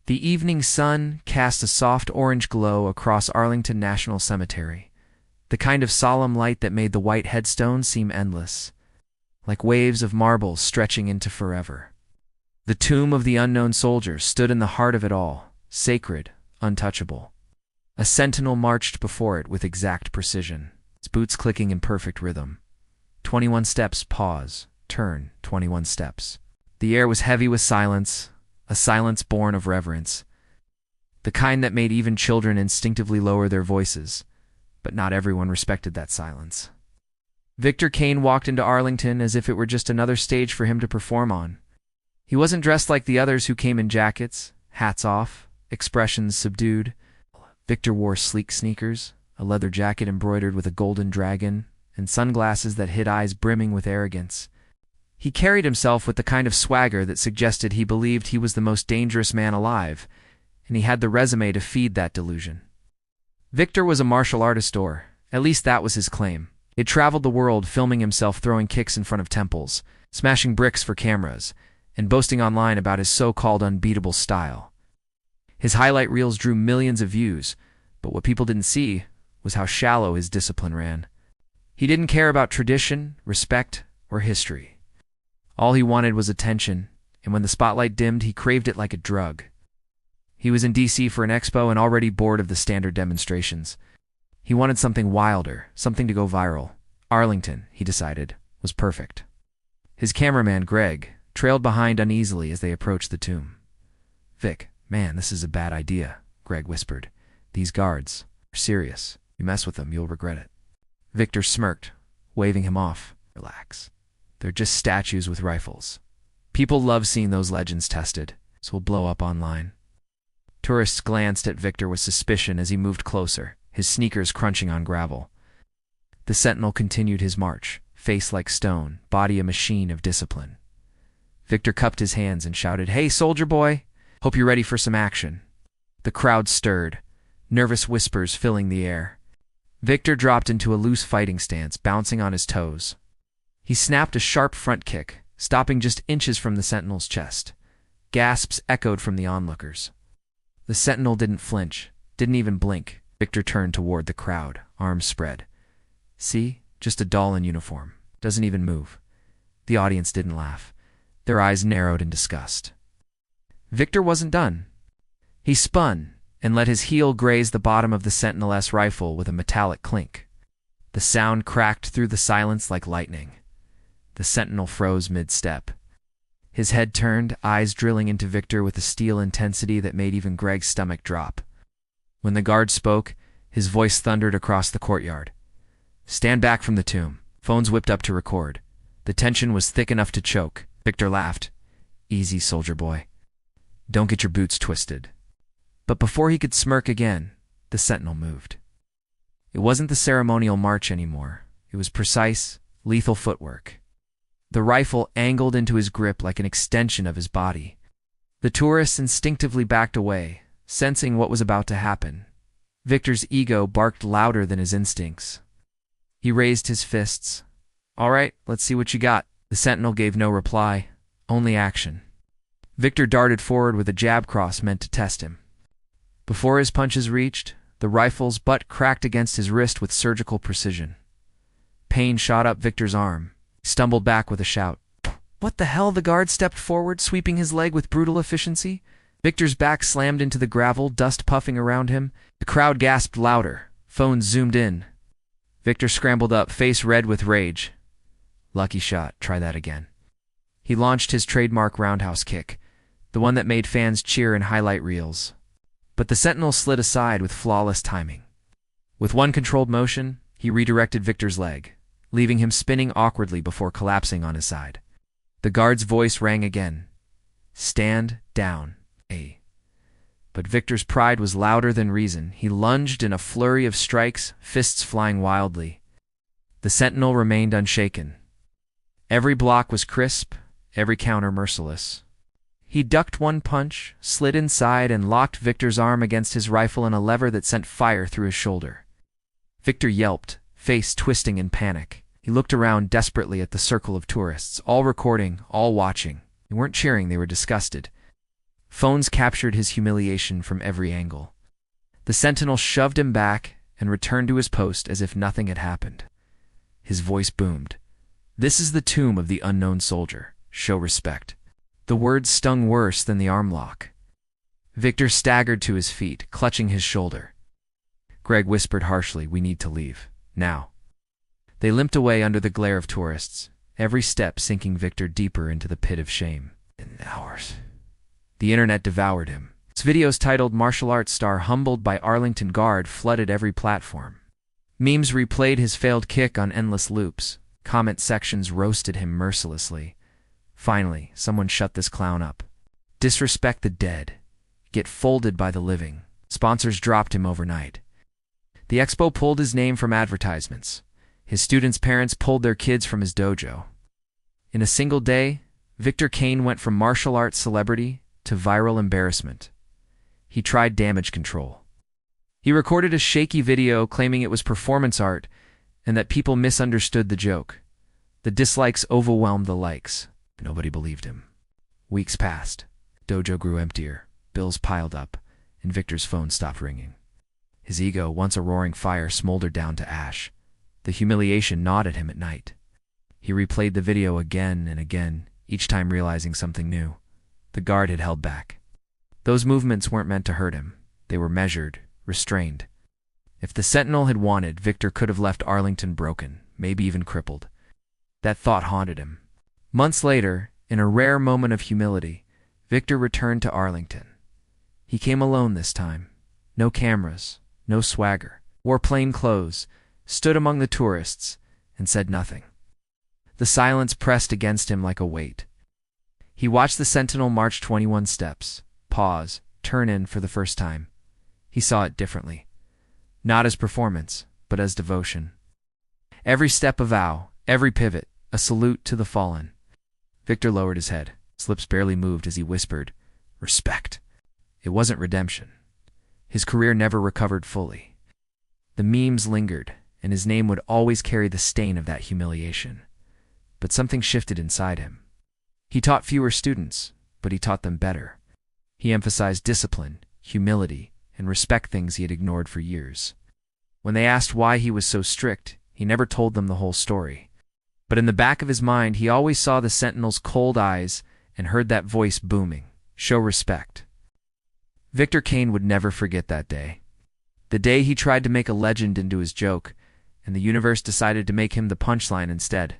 The evening sun cast a soft orange glow across Arlington National Cemetery, the kind of solemn light that made the white headstones seem endless, like waves of marble stretching into forever. The tomb of the unknown soldier stood in the heart of it all, sacred, untouchable. A sentinel marched before it with exact precision, its boots clicking in perfect rhythm. 21 steps, pause, turn, 21 steps. The air was heavy with silence, a silence born of reverence, the kind that made even children instinctively lower their voices, but not everyone respected that silence. Victor Kane walked into Arlington as if it were just another stage for him to perform on. He wasn't dressed like the others who came in jackets, hats off, expressions subdued. Victor wore sleek sneakers, a leather jacket embroidered with a golden dragon, and sunglasses that hid eyes brimming with arrogance. He carried himself with the kind of swagger that suggested he believed he was the most dangerous man alive, and he had the resume to feed that delusion. Victor was a martial artist, or at least that was his claim. He had traveled the world filming himself throwing kicks in front of temples, smashing bricks for cameras, and boasting online about his so-called unbeatable style. His highlight reels drew millions of views, but what people didn't see was how shallow his discipline ran. He didn't care about tradition, respect, or history. All he wanted was attention, and when the spotlight dimmed, he craved it like a drug. He was in D.C. for an expo and already bored of the standard demonstrations. He wanted something wilder, something to go viral. Arlington, he decided, was perfect. His cameraman, Greg, trailed behind uneasily as they approached the tomb. "Vic, man, this is a bad idea," Greg whispered. "These guards are serious. You mess with them, you'll regret it." Victor smirked, waving him off. "Relax. They're just statues with rifles. People love seeing those legends tested, so we'll blow up online." Tourists glanced at Victor with suspicion as he moved closer, his sneakers crunching on gravel. The sentinel continued his march, face like stone, body a machine of discipline. Victor cupped his hands and shouted, "Hey, soldier boy! Hope you're ready for some action." The crowd stirred, nervous whispers filling the air. Victor dropped into a loose fighting stance, bouncing on his toes. He snapped a sharp front kick, stopping just inches from the sentinel's chest. Gasps echoed from the onlookers. The sentinel didn't flinch, didn't even blink. Victor turned toward the crowd, arms spread. "See? Just a doll in uniform. Doesn't even move." The audience didn't laugh. Their eyes narrowed in disgust. Victor wasn't done. He spun and let his heel graze the bottom of the Sentinel-S rifle with a metallic clink. The sound cracked through the silence like lightning. The sentinel froze mid-step. His head turned, eyes drilling into Victor with a steel intensity that made even Greg's stomach drop. When the guard spoke, his voice thundered across the courtyard. "Stand back from the tomb." Phones whipped up to record. The tension was thick enough to choke. Victor laughed. "Easy, soldier boy. Don't get your boots twisted." But before he could smirk again, the sentinel moved. It wasn't the ceremonial march anymore. It was precise, lethal footwork. The rifle angled into his grip like an extension of his body. The tourists instinctively backed away, sensing what was about to happen. Victor's ego barked louder than his instincts. He raised his fists. "All right, let's see what you got." The sentinel gave no reply, only action. Victor darted forward with a jab cross meant to test him. Before his punches reached, the rifle's butt cracked against his wrist with surgical precision. Pain shot up Victor's arm. He stumbled back with a shout. "What the hell?" The guard stepped forward, sweeping his leg with brutal efficiency. Victor's back slammed into the gravel, dust puffing around him. The crowd gasped louder. Phones zoomed in. Victor scrambled up, face red with rage. "Lucky shot. Try that again." He launched his trademark roundhouse kick, the one that made fans cheer in highlight reels. But the sentinel slid aside with flawless timing. With one controlled motion, he redirected Victor's leg, leaving him spinning awkwardly before collapsing on his side. The guard's voice rang again. "Stand down, A." But Victor's pride was louder than reason. He lunged in a flurry of strikes, fists flying wildly. The sentinel remained unshaken. Every block was crisp, every counter merciless. He ducked one punch, slid inside, and locked Victor's arm against his rifle in a lever that sent fire through his shoulder. Victor yelped, face twisting in panic. He looked around desperately at the circle of tourists, all recording, all watching. They weren't cheering, they were disgusted. Phones captured his humiliation from every angle. The sentinel shoved him back and returned to his post as if nothing had happened. His voice boomed. "This is the tomb of the unknown soldier. Show respect." The words stung worse than the arm lock. Victor staggered to his feet, clutching his shoulder. Greg whispered harshly, "We need to leave. Now." They limped away under the glare of tourists, every step sinking Victor deeper into the pit of shame. In hours. The internet devoured him. Its videos titled "Martial Arts Star Humbled by Arlington Guard" flooded every platform. Memes replayed his failed kick on endless loops. Comment sections roasted him mercilessly. Finally, someone shut this clown up. Disrespect the dead. Get folded by the living. Sponsors dropped him overnight. The expo pulled his name from advertisements. His students' parents pulled their kids from his dojo. In a single day, Victor Kane went from martial arts celebrity to viral embarrassment. He tried damage control. He recorded a shaky video claiming it was performance art and that people misunderstood the joke. The dislikes overwhelmed the likes. Nobody believed him. Weeks passed. Dojo grew emptier. Bills piled up, and Victor's phone stopped ringing. His ego, once a roaring fire, smoldered down to ash. The humiliation gnawed at him at night. He replayed the video again and again, each time realizing something new. The guard had held back. Those movements weren't meant to hurt him. They were measured, restrained. If the Sentinel had wanted, Victor could have left Arlington broken, maybe even crippled. That thought haunted him. Months later, in a rare moment of humility, Victor returned to Arlington. He came alone this time. No cameras, no swagger. Wore plain clothes, stood among the tourists, and said nothing. The silence pressed against him like a weight. He watched the Sentinel march 21 steps, pause, turn in for the first time. He saw it differently. Not as performance, but as devotion. Every step a vow, every pivot, a salute to the fallen. Victor lowered his head. His lips barely moved as he whispered, "Respect." It wasn't redemption. His career never recovered fully. The memes lingered, and his name would always carry the stain of that humiliation. But something shifted inside him. He taught fewer students, but he taught them better. He emphasized discipline, humility, and respect, things he had ignored for years. When they asked why he was so strict, he never told them the whole story. But in the back of his mind, he always saw the Sentinel's cold eyes and heard that voice booming, "Show respect." Victor Kane would never forget that day. The day he tried to make a legend into his joke, and the universe decided to make him the punchline instead.